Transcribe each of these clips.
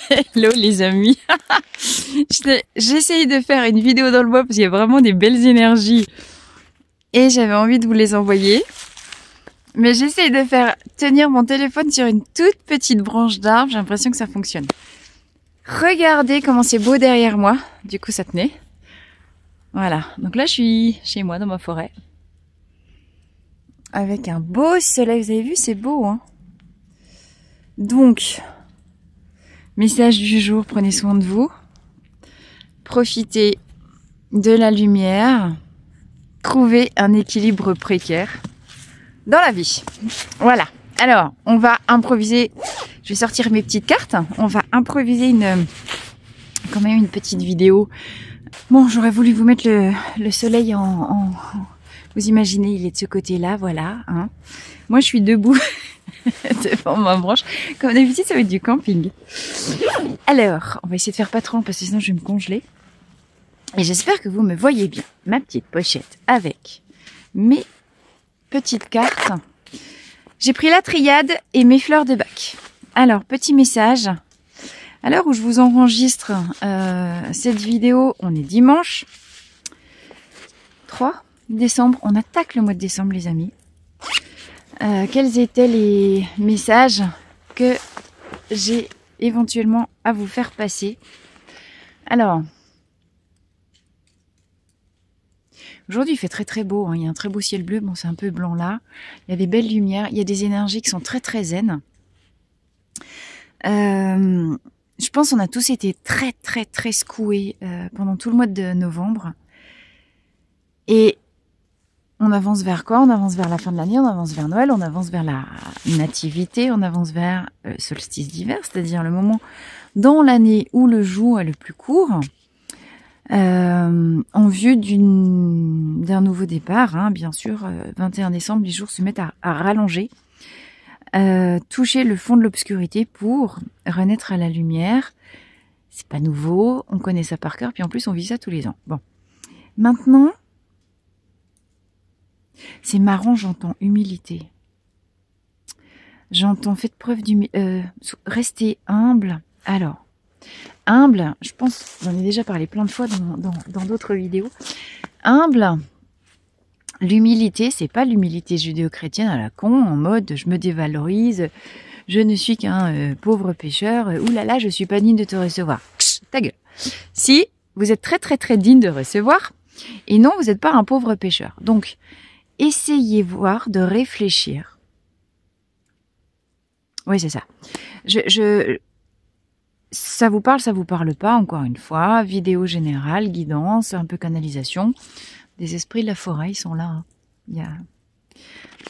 Hello les amis. J'essaye de faire une vidéo dans le bois parce qu'il y a vraiment des belles énergies et j'avais envie de vous les envoyer. Mais j'essaye de faire tenir mon téléphone sur une toute petite branche d'arbre. J'ai l'impression que ça fonctionne. Regardez comment c'est beau derrière moi. Du coup ça tenait. Voilà. Donc là je suis chez moi dans ma forêt. Avec un beau soleil. Vous avez vu, c'est beau hein. Donc... message du jour, prenez soin de vous, profitez de la lumière, trouvez un équilibre précaire dans la vie. Voilà, alors on va improviser, je vais sortir mes petites cartes, on va improviser quand même une petite vidéo. Bon, j'aurais voulu vous mettre le soleil vous imaginez, il est de ce côté-là, voilà. Hein. Moi je suis debout. Devant ma branche. Comme d'habitude, ça va être du camping. Alors, on va essayer de faire pas trop long parce que sinon je vais me congeler. Et j'espère que vous me voyez bien. Ma petite pochette avec mes petites cartes. J'ai pris la triade et mes fleurs de bac. Alors, petit message. À l'heure où je vous enregistre cette vidéo, on est dimanche 3 décembre. On attaque le mois de décembre, les amis. Quels étaient les messages que j'ai éventuellement à vous faire passer. Alors, aujourd'hui il fait très très beau, hein. Il y a un très beau ciel bleu, bon c'est un peu blanc là, il y a des belles lumières, il y a des énergies qui sont très très zen. Je pense qu'on a tous été très très très secoués pendant tout le mois de novembre. Et on avance vers quoi? On avance vers la fin de l'année, on avance vers Noël, on avance vers la nativité, on avance vers le solstice d'hiver, c'est-à-dire le moment dans l'année où le jour est le plus court, en vue d'un nouveau départ. Hein, bien sûr, 21 décembre, les jours se mettent à rallonger, toucher le fond de l'obscurité pour renaître à la lumière. C'est pas nouveau, on connaît ça par cœur, puis en plus on vit ça tous les ans. Bon, maintenant... c'est marrant, j'entends humilité. J'entends faites preuve d'humilité. Restez humble. Alors, humble, je pense, j'en ai déjà parlé plein de fois dans d'autres vidéos. Humble, l'humilité, c'est pas l'humilité judéo-chrétienne à la con, en mode je me dévalorise, je ne suis qu'un pauvre pécheur, oulala, je suis pas digne de te recevoir. Ksh, ta gueule. Si, vous êtes très très très digne de recevoir, et non, vous n'êtes pas un pauvre pécheur. Donc, essayez voir de réfléchir. Oui, c'est ça. Ça vous parle pas, encore une fois. Vidéo générale, guidance, un peu canalisation. Des esprits de la forêt, ils sont là. Hein. Il y a...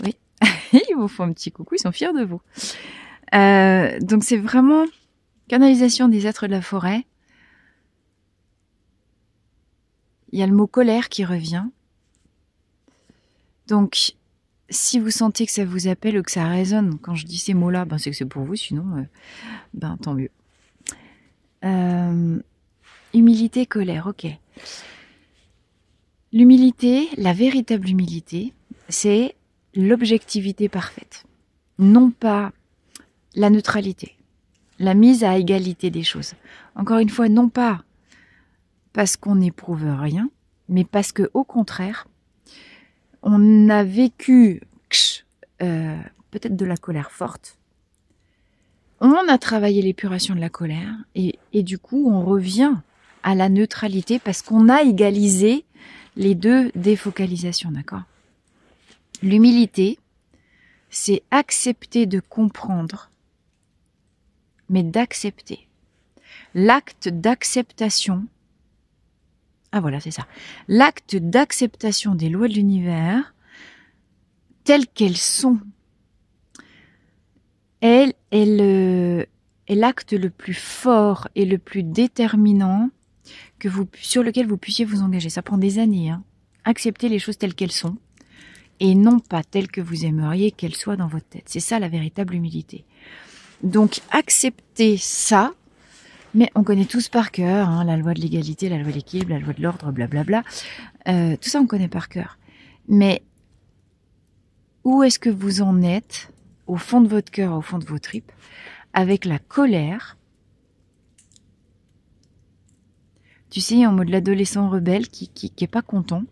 oui, ils vous font un petit coucou, ils sont fiers de vous. Donc c'est vraiment canalisation des êtres de la forêt. Il y a le mot colère qui revient. Donc, si vous sentez que ça vous appelle ou que ça résonne quand je dis ces mots-là, ben c'est que c'est pour vous, sinon, ben tant mieux. Humilité, colère, ok. L'humilité, la véritable humilité, c'est l'objectivité parfaite. Non pas la neutralité, la mise à égalité des choses. Encore une fois, non pas parce qu'on n'éprouve rien, mais parce que au contraire, on a vécu peut-être de la colère forte. On a travaillé l'épuration de la colère et du coup, on revient à la neutralité parce qu'on a égalisé les deux défocalisations, d'accord? L'humilité, c'est accepter de comprendre, mais d'accepter. L'acte d'acceptation, ah voilà, c'est ça. L'acte d'acceptation des lois de l'univers, telles qu'elles sont, est l'acte le plus fort et le plus déterminant sur lequel vous puissiez vous engager. Ça prend des années. Hein. Accepter les choses telles qu'elles sont et non pas telles que vous aimeriez qu'elles soient dans votre tête. C'est ça la véritable humilité. Donc accepter ça. Mais on connaît tous par cœur, hein, la loi de l'égalité, la loi de l'équilibre, la loi de l'ordre, blablabla. Tout ça, on connaît par cœur. Mais où est-ce que vous en êtes, au fond de votre cœur, au fond de vos tripes, avec la colère Tu sais, en mode l'adolescent rebelle qui est pas content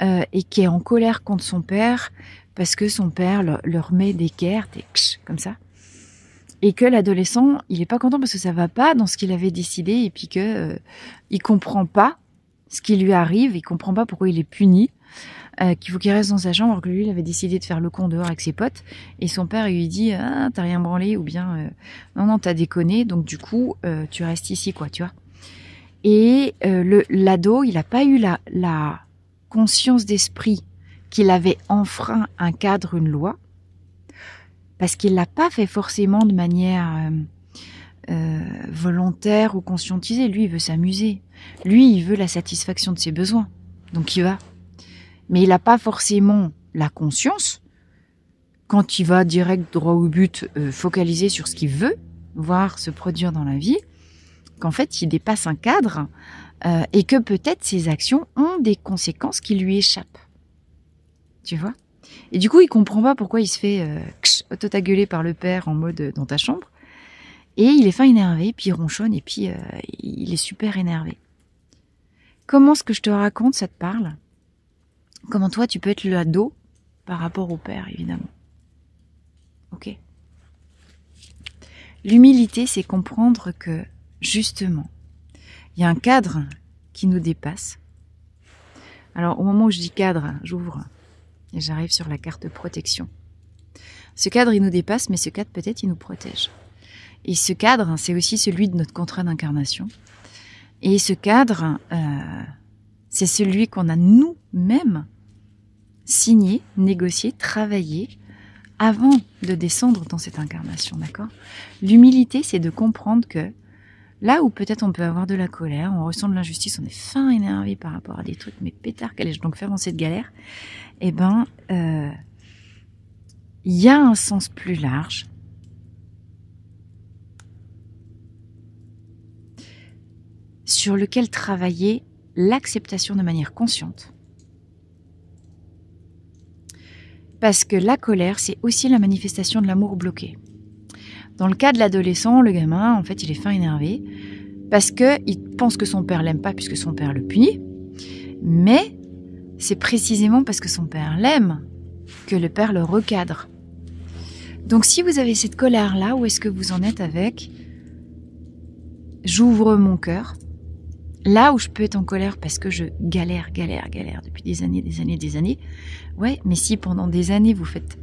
et qui est en colère contre son père parce que son père leur met des d'équerre, comme ça. Et que l'adolescent, il est pas content parce que ça va pas dans ce qu'il avait décidé et puis que il comprend pas ce qui lui arrive, il comprend pas pourquoi il est puni, qu'il faut qu'il reste dans sa chambre alors que lui, il avait décidé de faire le con dehors avec ses potes et son père il lui dit ah t'as rien branlé ou bien non t'as déconné donc du coup tu restes ici quoi, tu vois. Et l'ado, il a pas eu la conscience d'esprit qu'il avait enfreint un cadre, une loi, parce qu'il l'a pas fait forcément de manière volontaire ou conscientisée. Lui, il veut s'amuser. Lui, il veut la satisfaction de ses besoins. Donc, il va. Mais il n'a pas forcément la conscience, quand il va direct droit au but, focaliser sur ce qu'il veut, voir se produire dans la vie, qu'en fait, il dépasse un cadre et que peut-être ses actions ont des conséquences qui lui échappent. Tu vois ? Et du coup, il comprend pas pourquoi il se fait auto-tagueuler par le père en mode dans ta chambre. Et il est fin énervé, puis il ronchonne, et puis il est super énervé. Comment ce que je te raconte, ça te parle ? Comment toi, tu peux être l'ado par rapport au père, évidemment. Ok ? L'humilité, c'est comprendre que, justement, il y a un cadre qui nous dépasse. Alors, au moment où je dis cadre, j'ouvre et j'arrive sur la carte protection. Ce cadre, il nous dépasse, mais ce cadre, peut-être, il nous protège. Et ce cadre, c'est aussi celui de notre contrat d'incarnation. Et ce cadre, c'est celui qu'on a nous-mêmes signé, négocié, travaillé avant de descendre dans cette incarnation, d'accord ? L'humilité, c'est de comprendre que là où peut-être on peut avoir de la colère, on ressent de l'injustice, on est fin énervé par rapport à des trucs, mais pétard, qu'allais-je donc faire dans cette galère ? Eh ben, il y a un sens plus large sur lequel travailler l'acceptation de manière consciente. Parce que la colère, c'est aussi la manifestation de l'amour bloqué. Dans le cas de l'adolescent, le gamin, en fait, il est fin énervé parce qu'il pense que son père l'aime pas puisque son père le punit, mais c'est précisément parce que son père l'aime que le père le recadre. Donc si vous avez cette colère-là, où est-ce que vous en êtes avec « j'ouvre mon cœur », là où je peux être en colère parce que je galère depuis des années, ouais, mais si pendant des années vous faites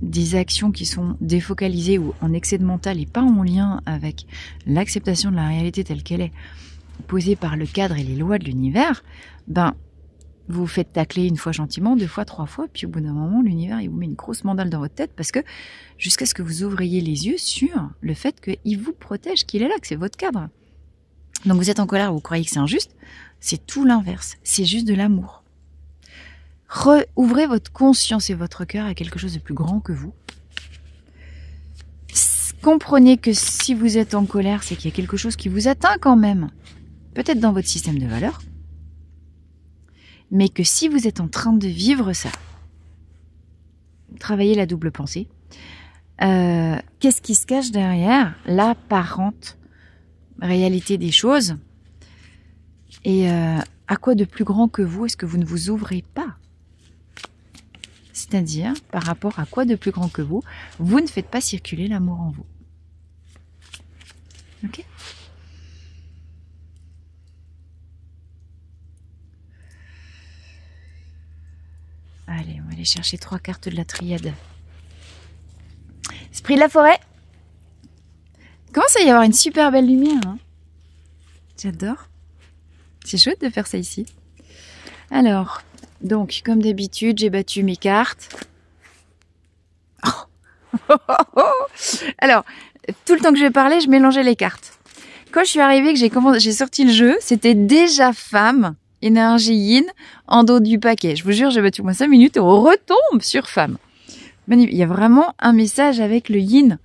des actions qui sont défocalisées ou en excès de mental et pas en lien avec l'acceptation de la réalité telle qu'elle est, posée par le cadre et les lois de l'univers, ben vous vous faites tacler une fois gentiment, 2 fois, 3 fois, puis au bout d'un moment, l'univers, il vous met une grosse mandale dans votre tête parce que jusqu'à ce que vous ouvriez les yeux sur le fait qu'il vous protège, qu'il est là, que c'est votre cadre. Donc vous êtes en colère, vous croyez que c'est injuste, c'est tout l'inverse, c'est juste de l'amour. Ouvrez votre conscience et votre cœur à quelque chose de plus grand que vous. Comprenez que si vous êtes en colère, c'est qu'il y a quelque chose qui vous atteint quand même, peut-être dans votre système de valeurs, mais que si vous êtes en train de vivre ça, travaillez la double pensée, qu'est-ce qui se cache derrière l'apparente réalité des choses et à quoi de plus grand que vous est-ce que vous ne vous ouvrez pas ? C'est-à-dire, par rapport à quoi de plus grand que vous ne faites pas circuler l'amour en vous. Ok ? Allez, on va aller chercher 3 cartes de la triade. Esprit de la forêt. Il commence à y avoir une super belle lumière. Hein, j'adore. C'est chouette de faire ça ici. Alors, donc, comme d'habitude, j'ai battu mes cartes. Oh. Alors, tout le temps que je parlais, je mélangeais les cartes. Quand je suis arrivée, que j'ai sorti le jeu, c'était déjà femme, énergie yin, en dos du paquet. Je vous jure, j'ai battu moins 5 minutes et on retombe sur femme. Il y a vraiment un message avec le yin.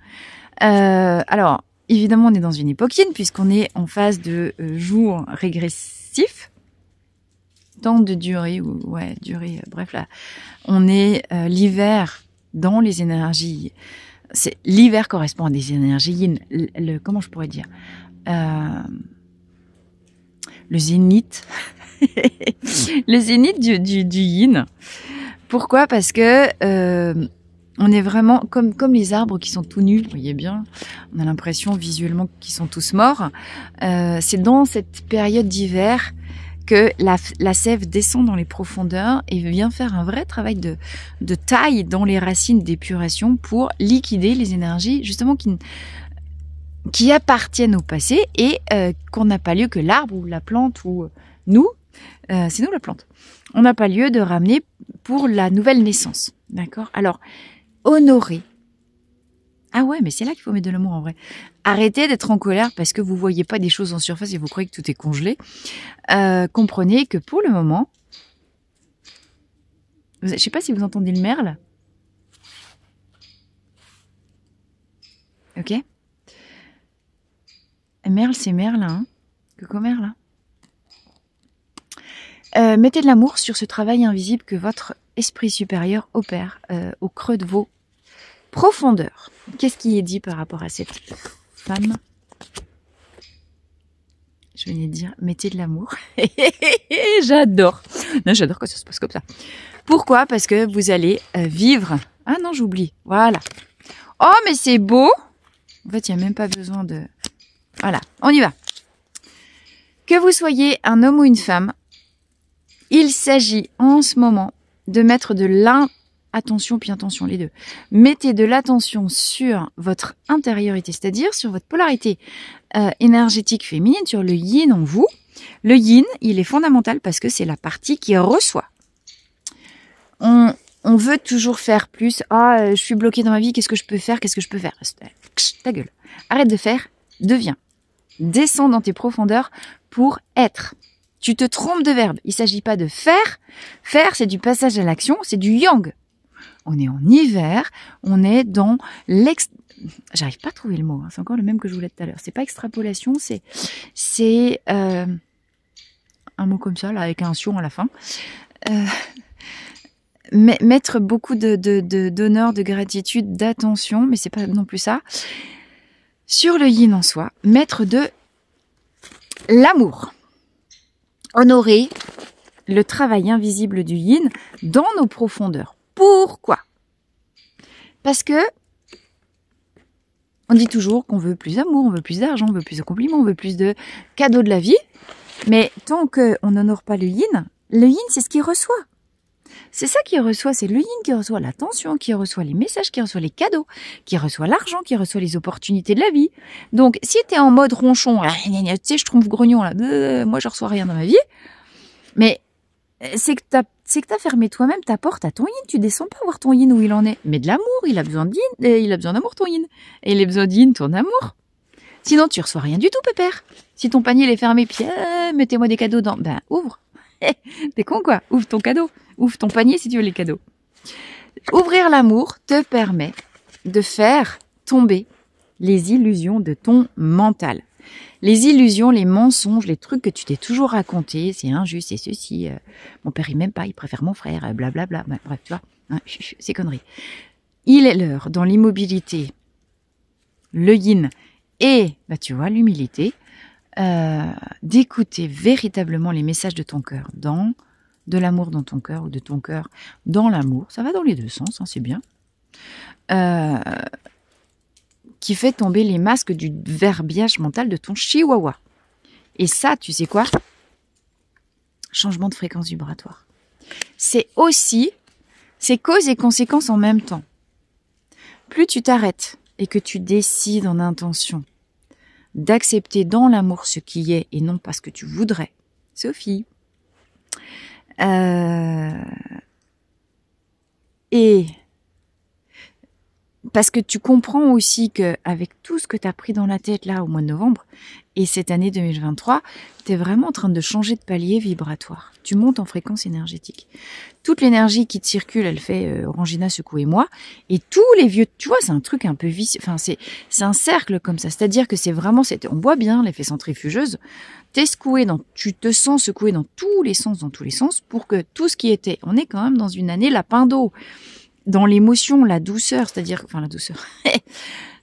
Alors, évidemment, on est dans une époque yin, puisqu'on est en phase de jours régressifs. Temps de durée, bref là. On est l'hiver dans les énergies. L'hiver correspond à des énergies yin. Comment je pourrais dire le zénith, le zénith du yin. Pourquoi? Parce que on est vraiment comme les arbres qui sont tout nus, vous voyez bien, on a l'impression visuellement qu'ils sont tous morts. C'est dans cette période d'hiver que la sève descend dans les profondeurs et vient faire un vrai travail de taille dans les racines d'épuration pour liquider les énergies justement qui appartiennent au passé et qu'on n'a pas lieu que l'arbre ou la plante ou nous, c'est nous la plante, on n'a pas lieu de ramener pour la nouvelle naissance. D'accord? Alors, honorer. Ah ouais, mais c'est là qu'il faut mettre de l'amour en vrai. Arrêtez d'être en colère parce que vous voyez pas des choses en surface et vous croyez que tout est congelé. Comprenez que pour le moment, je sais pas si vous entendez le merle. Ok? Merle, c'est merle, hein? Coco merle, hein? Mettez de l'amour sur ce travail invisible que votre esprit supérieur opère au creux de vos profondeurs. Qu'est-ce qui est dit par rapport à cette femme? Je venais de dire, mettez de l'amour. J'adore. Non, j'adore quand ça se passe comme ça. Pourquoi? Parce que vous allez vivre. Ah non, j'oublie. Voilà. Oh, mais c'est beau. En fait, il n'y a même pas besoin de... Voilà, on y va. Que vous soyez un homme ou une femme, il s'agit en ce moment de mettre de l'attention, puis intention, les deux. Mettez de l'attention sur votre intériorité, c'est-à-dire sur votre polarité énergétique féminine, sur le yin en vous. Le yin, il est fondamental parce que c'est la partie qui reçoit. On veut toujours faire plus. Ah, je suis bloquée dans ma vie, qu'est-ce que je peux faire? Qu'est-ce que je peux faire? Ta gueule. Arrête de faire, deviens. Descends dans tes profondeurs pour être. Tu te trompes de verbe. Il ne s'agit pas de faire. Faire, c'est du passage à l'action, c'est du yang. On est en hiver, on est dans J'arrive pas à trouver le mot, hein. C'est encore le même que je voulais tout à l'heure. C'est pas extrapolation, c'est un mot comme ça, là, avec un sion à la fin. Mettre beaucoup d'honneur, de gratitude, d'attention, mais c'est pas non plus ça. Sur le yin en soi, mettre de l'amour. Honorer le travail invisible du yin dans nos profondeurs. Pourquoi? Parce que on dit toujours qu'on veut plus d'amour, on veut plus d'argent, on veut plus de compliments, on veut plus de cadeaux de la vie. Mais tant qu'on n'honore pas le yin c'est ce qu'il reçoit. C'est ça qu'il reçoit, c'est le yin qui reçoit l'attention, qui reçoit les messages, qui reçoit les cadeaux, qui reçoit l'argent, qui reçoit les opportunités de la vie. Donc, si t'es en mode ronchon, tu sais, je trouve grognon, là, moi je reçois rien dans ma vie, mais c'est que t'as fermé toi-même ta porte à ton yin, tu descends pas voir ton yin où il en est. Mais de l'amour, il a besoin de yin, il a besoin d'amour ton yin. Et il a besoin de yin, ton amour. Sinon, tu reçois rien du tout, pépère. Si ton panier il est fermé, puis mettez-moi des cadeaux dans, ben ouvre. T'es con quoi? Ouvre ton cadeau. Ouvre ton panier si tu veux les cadeaux. Ouvrir l'amour te permet de faire tomber les illusions de ton mental. Les illusions, les mensonges, les trucs que tu t'es toujours racontés, c'est injuste, c'est ceci, mon père il m'aime pas, il préfère mon frère, blablabla, bref, tu vois, hein, c'est conneries. Il est l'heure, dans l'immobilité, le yin et, tu vois, l'humilité, d'écouter véritablement les messages de ton cœur, dans de l'amour dans ton cœur ou de ton cœur dans l'amour, ça va dans les deux sens, hein, c'est bien, qui fait tomber les masques du verbiage mental de ton chihuahua. Et ça, tu sais quoi? Changement de fréquence vibratoire. C'est cause et conséquence en même temps. Plus tu t'arrêtes et que tu décides en intention d'accepter dans l'amour ce qui est et non pas ce que tu voudrais, Sophie, et parce que tu comprends aussi que avec tout ce que tu as pris dans la tête là au mois de novembre et cette année 2023, tu es vraiment en train de changer de palier vibratoire. Tu montes en fréquence énergétique. Toute l'énergie qui te circule, elle fait Orangina, secouez-moi. Et tous les vieux, tu vois, c'est un truc un peu vicieux. Enfin, c'est un cercle comme ça. C'est-à-dire que c'est vraiment, on voit bien l'effet centrifugeuse. Tu te sens secoué dans tous les sens, pour que tout ce qui était, on est quand même dans une année lapin d'eau. dans l'émotion, la douceur, c'est-à-dire, enfin la douceur,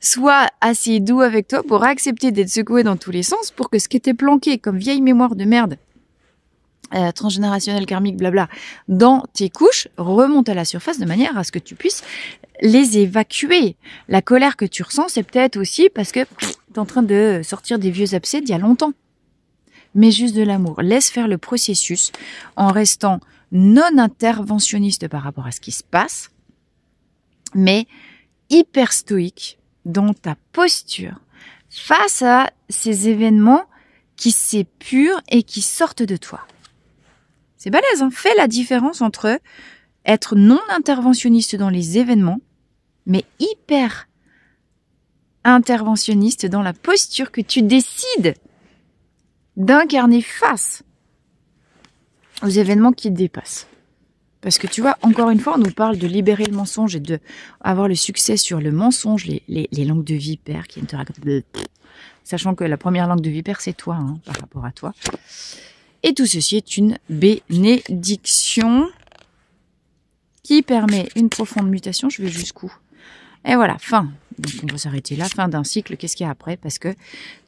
sois assez doux avec toi pour accepter d'être secoué dans tous les sens pour que ce qui était planqué comme vieille mémoire de merde, transgénérationnelle, karmique, blabla, dans tes couches, remonte à la surface de manière à ce que tu puisses les évacuer. La colère que tu ressens, c'est peut-être aussi parce que t'es en train de sortir des vieux abcès d'il y a longtemps. Mais juste de l'amour. Laisse faire le processus en restant non interventionniste par rapport à ce qui se passe, mais hyper stoïque dans ta posture face à ces événements qui s'épurent et qui sortent de toi. C'est balèze, hein. Fais la différence entre être non interventionniste dans les événements, mais hyper interventionniste dans la posture que tu décides d'incarner face aux événements qui te dépassent. Parce que tu vois, encore une fois, on nous parle de libérer le mensonge et de avoir le succès sur le mensonge, les langues de vipère qui te racontent, sachant que la première langue de vipère, c'est toi, hein, par rapport à toi. Et tout ceci est une bénédiction qui permet une profonde mutation. Je vais jusqu'où? Et voilà, fin. Donc on va s'arrêter là, fin d'un cycle. Qu'est-ce qu'il y a après? Parce que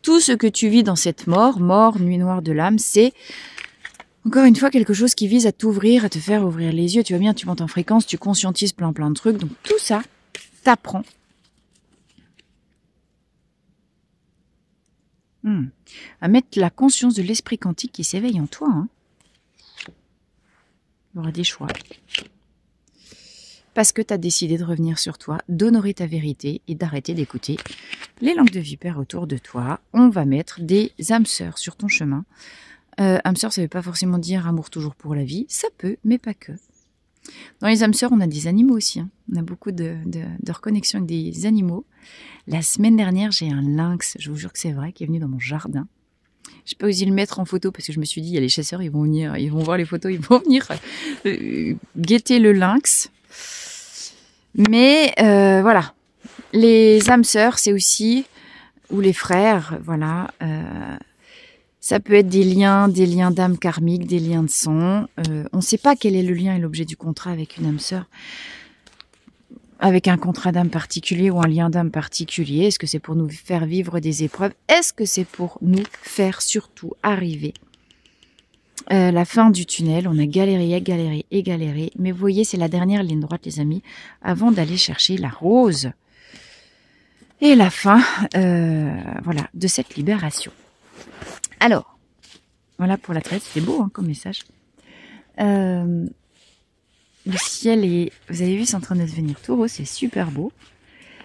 tout ce que tu vis dans cette mort, nuit noire de l'âme, c'est encore une fois quelque chose qui vise à t'ouvrir, à te faire ouvrir les yeux. Tu vas bien, tu montes en fréquence, tu conscientises plein de trucs. Donc tout ça t'apprend à mettre la conscience de l'esprit quantique qui s'éveille en toi. Hein. Il y aura des choix. Parce que tu as décidé de revenir sur toi, d'honorer ta vérité et d'arrêter d'écouter les langues de vipère autour de toi. On va mettre des âmes sœurs sur ton chemin. Âmes sœurs, ça ne veut pas forcément dire amour toujours pour la vie. Ça peut, mais pas que. Dans les âmes sœurs, on a des animaux aussi. Hein. On a beaucoup de reconnexion avec des animaux. La semaine dernière, j'ai un lynx, je vous jure que c'est vrai, qui est venu dans mon jardin. Je n'ai pas osé le mettre en photo parce que je me suis dit, il y a les chasseurs, ils vont venir, ils vont voir les photos, ils vont venir guetter le lynx. Mais voilà, les âmes sœurs, c'est aussi, ou les frères, voilà, ça peut être des liens d'âme karmique, des liens de sang. On ne sait pas quel est le lien et l'objet du contrat avec une âme sœur, avec un contrat d'âme particulier ou un lien d'âme particulier. Est-ce que c'est pour nous faire vivre des épreuves? Est-ce que c'est pour nous faire surtout arriver la fin du tunnel? On a galéré, mais vous voyez, c'est la dernière ligne droite, les amis, avant d'aller chercher la rose. Et la fin, voilà, de cette libération. Alors, voilà pour la traite, c'est beau hein, comme message. Le ciel est, vous avez vu, c'est en train de devenir tout rose, c'est super beau.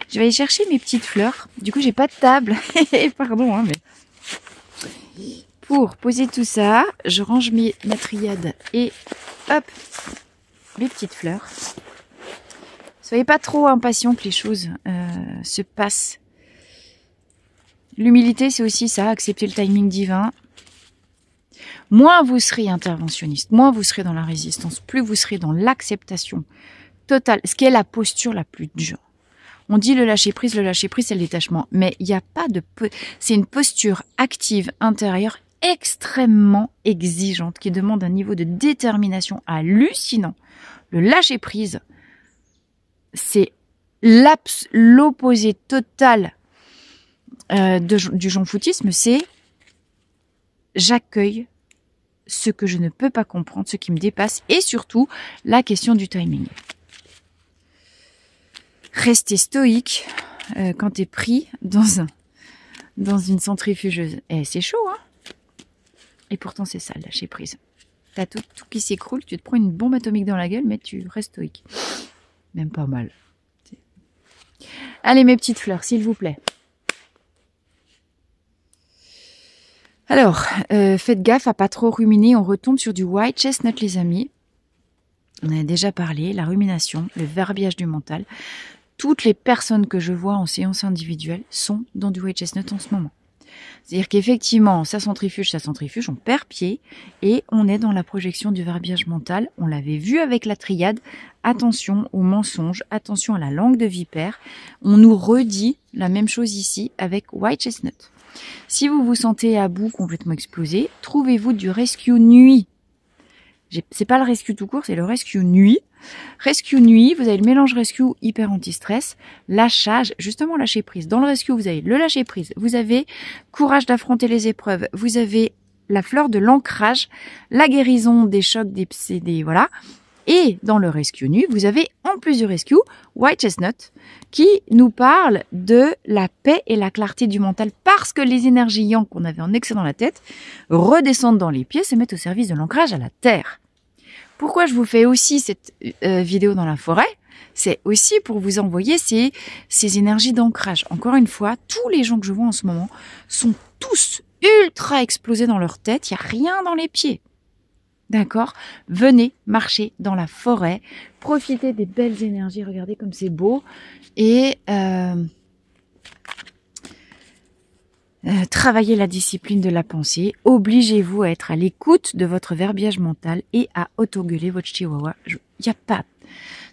Je vais aller chercher mes petites fleurs. Du coup, j'ai pas de table. Pardon, hein, mais pour poser tout ça, je range ma triade et hop, mes petites fleurs. Soyez pas trop impatients que les choses se passent. L'humilité, c'est aussi ça, accepter le timing divin. Moins vous serez interventionniste, moins vous serez dans la résistance, plus vous serez dans l'acceptation totale, ce qui est la posture la plus dure. On dit le lâcher prise, c'est le détachement, mais il n'y a pas de... C'est une posture active intérieure extrêmement exigeante qui demande un niveau de détermination hallucinant. Le lâcher prise, c'est l'opposé total du jean-foutisme, c'est j'accueille ce que je ne peux pas comprendre, ce qui me dépasse, et surtout la question du timing. Rester stoïque quand tu es pris dans une centrifugeuse. Eh, c'est chaud, hein? Et pourtant, c'est ça, le lâcher prise. T'as tout qui s'écroule, tu te prends une bombe atomique dans la gueule, mais tu restes stoïque. Même pas mal. Allez, mes petites fleurs, s'il vous plaît. Alors, faites gaffe à pas trop ruminer, on retombe sur du white chestnut, les amis. On en a déjà parlé, la rumination, le verbiage du mental. Toutes les personnes que je vois en séance individuelle sont dans du white chestnut en ce moment. C'est-à-dire qu'effectivement, ça centrifuge, on perd pied et on est dans la projection du verbiage mental. On l'avait vu avec la triade. Attention aux mensonges, attention à la langue de vipère. On nous redit la même chose ici avec white chestnut. Si vous vous sentez à bout, complètement explosé, trouvez-vous du rescue nuit. C'est pas le rescue tout court, c'est le rescue nuit. Rescue nuit, vous avez le mélange rescue hyper anti-stress, lâchage, justement lâcher prise. Dans le rescue, vous avez le lâcher prise, vous avez courage d'affronter les épreuves, vous avez la fleur de l'ancrage, la guérison des chocs, voilà. Et dans le rescue nuit, vous avez en plus du rescue White Chestnut qui nous parle de la paix et la clarté du mental parce que les énergies yang qu'on avait en excès dans la tête redescendent dans les pieds, se mettent au service de l'ancrage à la terre. Pourquoi je vous fais aussi cette vidéo dans la forêt? C'est aussi pour vous envoyer ces énergies d'ancrage. Encore une fois, tous les gens que je vois en ce moment sont tous ultra explosés dans leur tête, il n'y a rien dans les pieds. D'accord? Venez marcher dans la forêt, profitez des belles énergies, regardez comme c'est beau, et travaillez la discipline de la pensée, obligez-vous à être à l'écoute de votre verbiage mental et à autogueuler votre chihuahua. Il n'y a pas...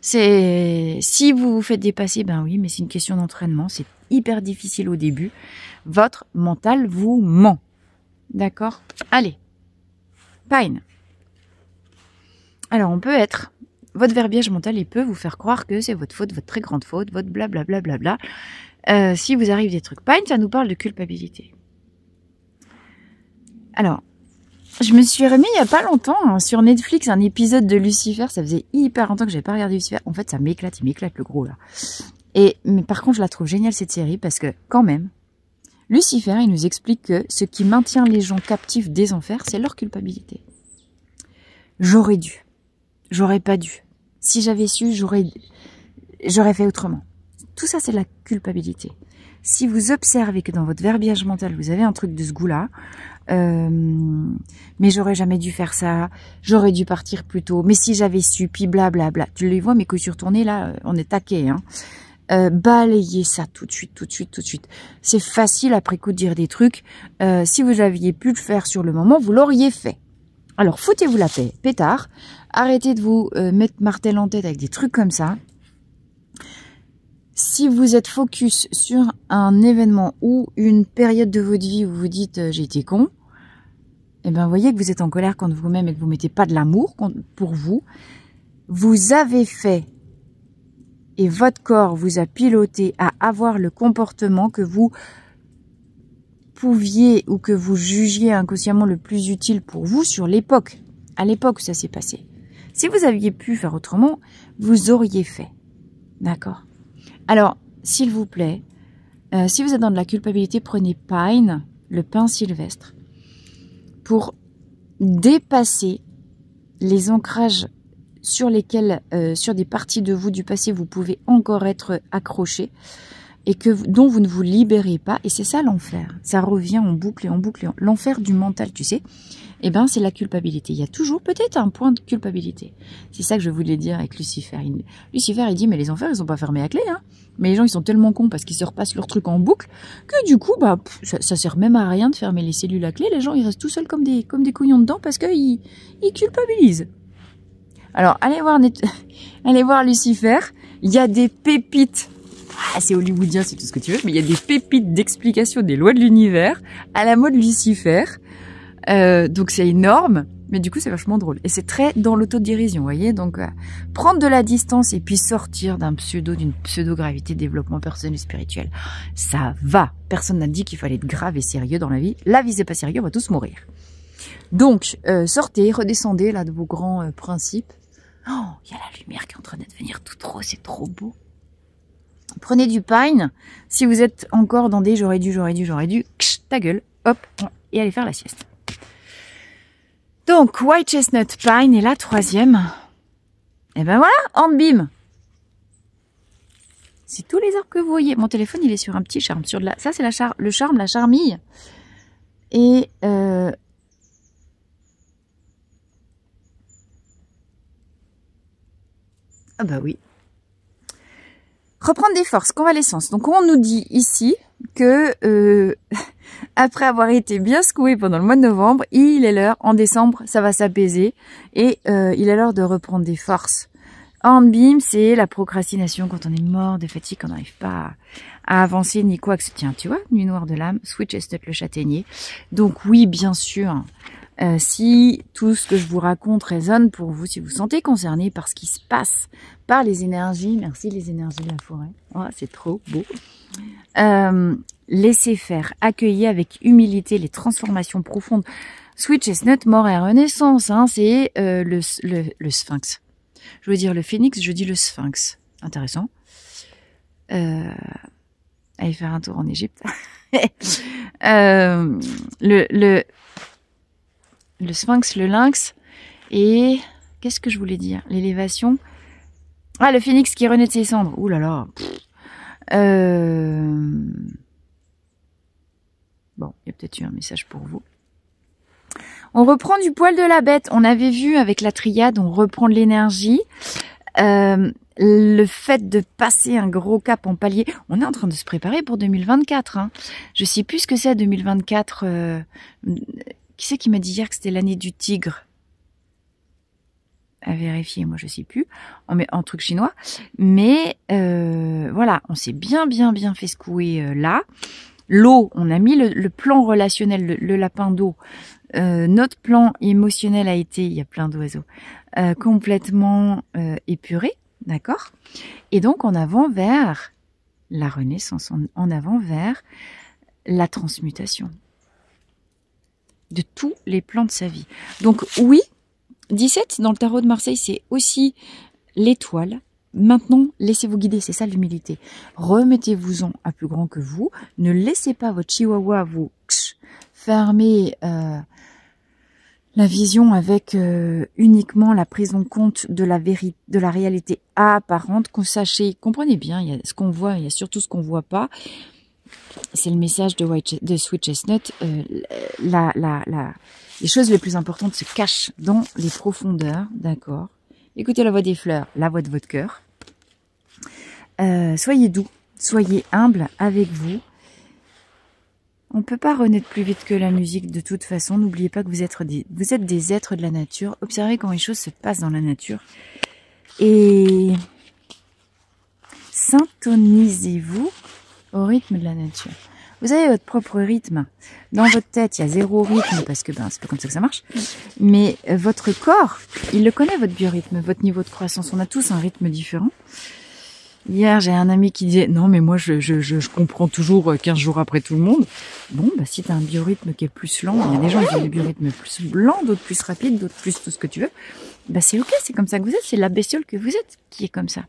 Si vous vous faites dépasser, ben oui, mais c'est une question d'entraînement, c'est hyper difficile au début. Votre mental vous ment. D'accord? Allez, Pine. Alors, votre verbiage mental, il peut vous faire croire que c'est votre faute, votre très grande faute, votre blablabla. Si vous arrive des trucs. Pine, ça nous parle de culpabilité. Alors, je me suis remis il n'y a pas longtemps sur Netflix un épisode de Lucifer. Ça faisait hyper longtemps que j'avais pas regardé Lucifer. En fait, ça m'éclate, il m'éclate le gros là. Mais par contre, je la trouve géniale cette série parce que quand même, Lucifer, il nous explique que ce qui maintient les gens captifs des enfers, c'est leur culpabilité. J'aurais dû. J'aurais pas dû. Si j'avais su, j'aurais fait autrement. Tout ça, c'est la culpabilité. Si vous observez que dans votre verbiage mental, vous avez un truc de ce goût-là, mais j'aurais jamais dû faire ça, j'aurais dû partir plus tôt, mais si j'avais su, puis blablabla. Tu les vois, mes couilles surtournées, là, on est taqués, hein. Balayez ça tout de suite. C'est facile après coup de dire des trucs. Si vous aviez pu le faire sur le moment, vous l'auriez fait. Alors, foutez-vous la paix, pétard. Arrêtez de vous mettre martel en tête avec des trucs comme ça. Si vous êtes focus sur un événement ou une période de votre vie où vous dites j'ai été con, eh ben, voyez que vous êtes en colère contre vous-même et que vous mettez pas de l'amour pour vous. Vous avez fait et votre corps vous a piloté à avoir le comportement que vous pouviez ou que vous jugiez inconsciemment le plus utile pour vous sur l'époque, à l'époque où ça s'est passé. Si vous aviez pu faire autrement, vous auriez fait. D'accord? Alors, s'il vous plaît, si vous êtes dans de la culpabilité, prenez Pine, le pin sylvestre, pour dépasser les ancrages sur lesquels, sur des parties de vous du passé, vous pouvez encore être accroché et dont vous ne vous libérez pas. Et c'est ça l'enfer. Ça revient en boucle et en boucle. L'enfer du mental, tu sais. Eh ben, c'est la culpabilité. Il y a toujours peut-être un point de culpabilité. C'est ça que je voulais dire avec Lucifer. Lucifer, il dit, mais les enfers, ils sont pas fermés à clé, hein. Mais les gens, ils sont tellement cons parce qu'ils se repassent leur truc en boucle que du coup, bah, ça sert même à rien de fermer les cellules à clé. Les gens, ils restent tout seuls comme des couillons dedans parce qu'ils culpabilisent. Alors, allez voir Lucifer. Il y a des pépites. Ah, c'est hollywoodien, c'est tout ce que tu veux, mais il y a des pépites d'explication des lois de l'univers à la mode Lucifer. Donc c'est énorme, mais du coup c'est vachement drôle. Et c'est très dans l'autodérision, vous voyez. Donc prendre de la distance et puis sortir d'une pseudo-gravité de développement personnel et spirituel. Ça va. Personne n'a dit qu'il fallait être grave et sérieux dans la vie. La vie c'est pas sérieux, on va tous mourir. Donc sortez, redescendez là de vos grands principes. Oh, il y a la lumière qui est en train de devenir toute rose, c'est trop beau. Prenez du Pine. Si vous êtes encore dans des j'aurais dû, ta gueule, hop, et allez faire la sieste. Donc, White Chestnut, Pine, et la troisième, et ben voilà, Hornbeam. C'est tous les arbres que vous voyez. Mon téléphone, il est sur un petit charme. Ça, c'est le charme, la charmille. Et ah bah oui. Reprendre des forces, convalescence. Donc on nous dit ici que après avoir été bien secoué pendant le mois de novembre, il est l'heure, en décembre, ça va s'apaiser et il est l'heure de reprendre des forces. Hornbeam, c'est la procrastination quand on est mort de fatigue, qu'on n'arrive pas à avancer ni quoi que ce. Tiens, tu vois, nuit noire de l'âme, Sweet Chestnut le châtaignier. Donc oui, bien sûr, si tout ce que je vous raconte résonne pour vous, si vous sentez concerné par ce qui se passe, par les énergies, merci les énergies de la forêt, oh, c'est trop beau. Laissez faire, accueillez avec humilité les transformations profondes. Sweet Chestnut, mort et renaissance, hein, c'est le sphinx. Je veux dire le phénix, je dis le sphinx. Intéressant. Allez faire un tour en Égypte. Le sphinx, le lynx, et qu'est-ce que je voulais dire? L'élévation. Ah, le phénix qui renaît de ses cendres. Ouh là là. Bon, il y a peut-être eu un message pour vous. On reprend du poil de la bête. On avait vu avec la triade, on reprend de l'énergie. Le fait de passer un gros cap en palier. On est en train de se préparer pour 2024. Hein. Je sais plus ce que c'est 2024. Qui c'est qui m'a dit hier que c'était l'année du tigre? À vérifier, moi je sais plus. On met en truc chinois. Mais voilà, on s'est bien fait secouer là. L'eau, on a mis le plan relationnel, le lapin d'eau. Notre plan émotionnel a été, il y a plein d'oiseaux, complètement épuré, d'accord? Et donc en avant vers la renaissance, en avant vers la transmutation de tous les plans de sa vie. Donc oui, 17 dans le tarot de Marseille, c'est aussi l'étoile. Maintenant, laissez-vous guider, c'est ça l'humilité. Remettez-vous-en à plus grand que vous. Ne laissez pas votre chihuahua vous fermer la vision avec uniquement la prise en compte de la vérité, de la réalité apparente. Qu'on sachez, comprenez bien, il y a ce qu'on voit, il y a surtout ce qu'on voit pas. C'est le message de Sweet Chestnut. Les choses les plus importantes se cachent dans les profondeurs, d'accord? Écoutez la voix des fleurs, la voix de votre cœur. Soyez doux, soyez humble avec vous. On ne peut pas renaître plus vite que la musique de toute façon. N'oubliez pas que vous êtes des êtres de la nature. Observez comment les choses se passent dans la nature. Et syntonisez-vous au rythme de la nature. Vous avez votre propre rythme. Dans votre tête, il y a 0 rythme parce que c'est pas comme ça que ça marche. Mais votre corps, il le connaît, votre biorhythme, votre niveau de croissance. On a tous un rythme différent. Hier, j'ai un ami qui disait « Non, mais moi, je comprends toujours 15 jours après tout le monde. » Bon, bah si tu as un biorhythme qui est plus lent, il y a des gens qui ont des biorhythmes plus lents, d'autres plus rapides, d'autres plus tout ce que tu veux. Bah c'est ok, c'est comme ça que vous êtes, c'est la bestiole que vous êtes qui est comme ça.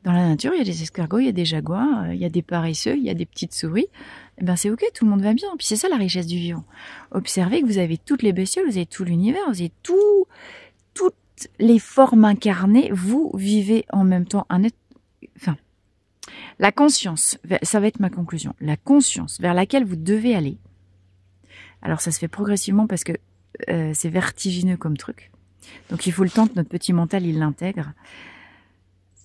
Dans la nature, il y a des escargots, il y a des jaguars, il y a des paresseux, il y a des petites souris. Eh ben c'est ok, tout le monde va bien. Puis c'est ça la richesse du vivant. Observez que vous avez toutes les bestioles, vous avez tout l'univers, vous avez toutes les formes incarnées. Vous vivez en même temps un être. Enfin, la conscience, ça va être ma conclusion. La conscience vers laquelle vous devez aller. Alors ça se fait progressivement parce que c'est vertigineux comme truc. Donc il faut le temps que notre petit mental il l'intègre.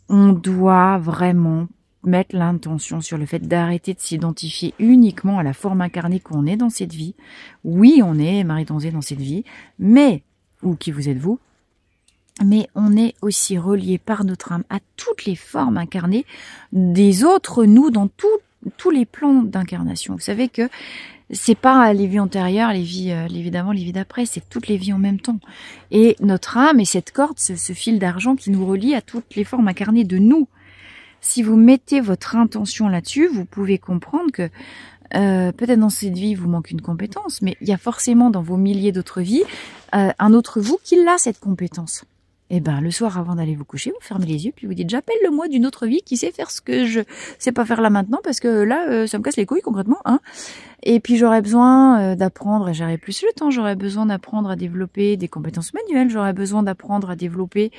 On doit vraiment mettre l'intention sur le fait d'arrêter de s'identifier uniquement à la forme incarnée qu'on est dans cette vie. Oui, on est Marie Donzé dans cette vie, mais, ou qui vous êtes vous, mais on est aussi relié par notre âme à toutes les formes incarnées des autres nous dans tous les plans d'incarnation. Vous savez que c'est pas les vies antérieures, les vies évidemment les vies d'après, c'est toutes les vies en même temps. Et notre âme est cette corde, ce fil d'argent qui nous relie à toutes les formes incarnées de nous. Si vous mettez votre intention là-dessus, vous pouvez comprendre que peut-être dans cette vie, il vous manque une compétence, mais il y a forcément dans vos milliers d'autres vies un autre vous qui a cette compétence. Et ben le soir avant d'aller vous coucher, vous fermez les yeux puis vous dites j'appelle le moi d'une autre vie qui sait faire ce que je sais pas faire là maintenant parce que là ça me casse les couilles concrètement hein. Et puis j'aurais besoin d'apprendre et j'aurais plus le temps, j'aurais besoin d'apprendre à développer des compétences manuelles, j'aurais besoin d'apprendre à développer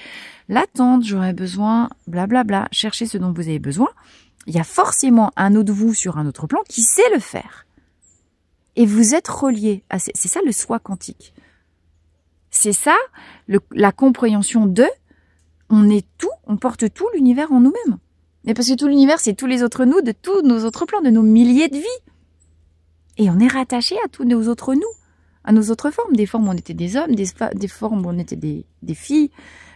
l'attente, j'aurais besoin blablabla, cherchez ce dont vous avez besoin. Il y a forcément un autre vous sur un autre plan qui sait le faire. Et vous êtes reliés à c'est ça le soi quantique. C'est ça, la compréhension de, on est tout, on porte tout l'univers en nous-mêmes. Mais parce que tout l'univers, c'est tous les autres nous, de tous nos autres plans, de nos milliers de vies. Et on est rattaché à tous nos autres nous, à nos autres formes. Des formes où on était des hommes, des formes où on était des filles,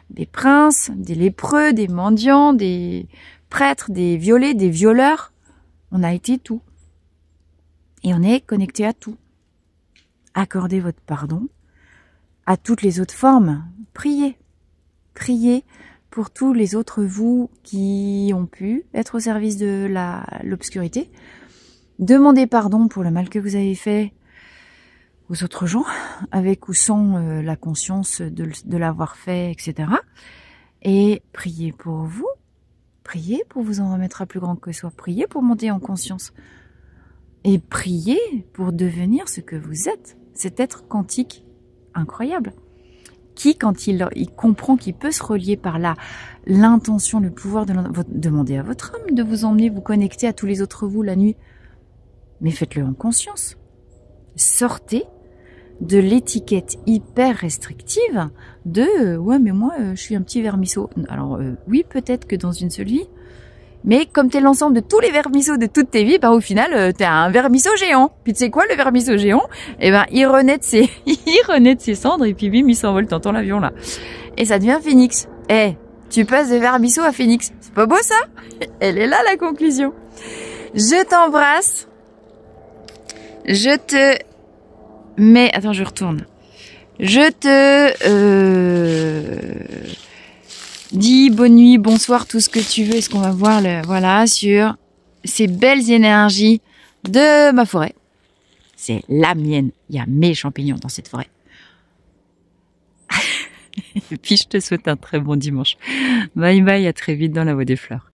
des princes, des lépreux, des mendiants, des prêtres, des violés, des violeurs. On a été tout. Et on est connecté à tout. Accordez votre pardon à toutes les autres formes. Priez. Priez pour tous les autres vous qui ont pu être au service de l'obscurité. Demandez pardon pour le mal que vous avez fait aux autres gens, avec ou sans la conscience de l'avoir fait, etc. Et priez pour vous. Priez pour vous en remettre à plus grand que soi. Priez pour monter en conscience. Et priez pour devenir ce que vous êtes. Cet être quantique incroyable. Qui, quand il comprend qu'il peut se relier par l'intention, le pouvoir demandez à votre âme de vous emmener, vous connecter à tous les autres vous la nuit. Mais faites-le en conscience. Sortez de l'étiquette hyper restrictive de ouais mais moi je suis un petit vermisseau. Alors oui peut-être que dans une seule vie, mais comme t'es l'ensemble de tous les vermisseaux de toute tes vies, bah au final t'es un vermisseau géant. Puis tu sais quoi, le vermisseau géant, eh ben il renaît de ses cendres et puis bim il s'envole, t'entends l'avion là. Et ça devient Phénix. Tu passes de vermisseau à Phénix. C'est pas beau ça? Elle est là la conclusion. Je t'embrasse. Je te mets... Attends, je retourne. Je te dis bonne nuit, bonsoir, tout ce que tu veux. Est-ce qu'on va voir voilà, sur ces belles énergies de ma forêt. C'est la mienne. Il y a mes champignons dans cette forêt. Et puis, je te souhaite un très bon dimanche. Bye bye, à très vite dans la Voie des Fleurs.